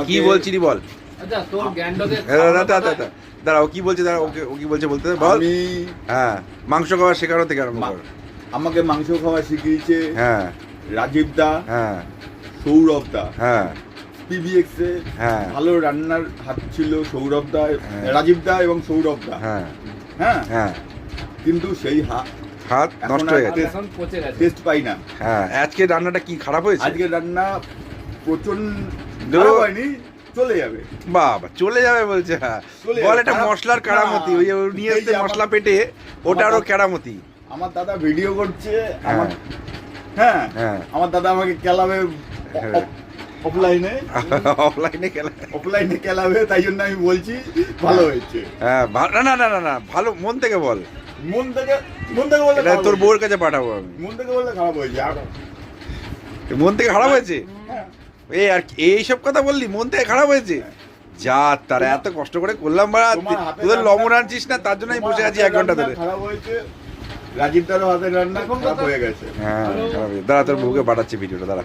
কি বলছিলি বল। আচ্ছা তোর গ্যান্ডকে দাঁড়াও কি বলছে, দাঁড়া ওকে ও কি বলছে বলতে বল। আমি হ্যাঁ মাংস খাওয়া শেখানো থেকে আরম্ভ কর। আমাকে মাংস খাওয়া শিখিয়েছে হ্যাঁ রাজীব দা, হ্যাঁ সৌরভ দা। হ্যাঁ পিবিএক্স এ হ্যাঁ ভালো রান্নার হাত ছিল সৌরভ দা, হ্যাঁ। রাজীব দা এবং সৌরভ দা। হ্যাঁ হ্যাঁ হ্যাঁ কিন্তু সেই হাত নষ্ট হয়ে গেছে। এখন পচে গেছে। টেস্ট পাই না। হ্যাঁ আজকে রান্নাটা কি খারাপ হয়েছে? আজকে রান্না প্রচন্ড দো- খারাপ হয়নি, চলে যাবে। বাবা চলে যাবে বলছে। হ্যাঁ চলে বল যাবে। এটা মশলার কারামতি, ওই যে ও নিয়ে এই এসছে যে আমার- মশলা পেটে, ওটা আরো কেরামতি। আমার দাদা ভিডিও করছে, হ্যাঁ। হ্যাঁ হ্যাঁ আমার দাদা আমাকে খেলাবে হ্যাঁ। অফলাইনে, অফলাইনে খেলা। অফলাইনে খেলাবে, তাই জন্য আমি বলছি ভালো হয়েছে। হ্যাঁ না না না না না ভালো, মন থেকে বল। মন থেকে বললে এটা খারাপ তোর হয়েছে। বউর কাছে পাঠাবো আমি। মন থেকে বললে খারাপ হয়েছে। মন থেকে খারাপ হয়েছে? হ্যাঁ। এই আর কি এইসব কথা বললি, মন থেকে খারাপ হয়েছে? যা তারা এত কষ্ট করে করলাম বা তোমার হাতের তোদের রান্না- লবণ আনছিস না, তার জন্য আমি বসে আছি 1 ঘন্টা ধরে। খারাপ হয়েছে, রাজীব দারও হাতের রান্না খারাপ হয়ে গেছে। হ্যাঁ খারাপ হয়েছে। দাঁড়া তোর বউকে পাঠাচ্ছি ভিডিওটা, দাঁড়া।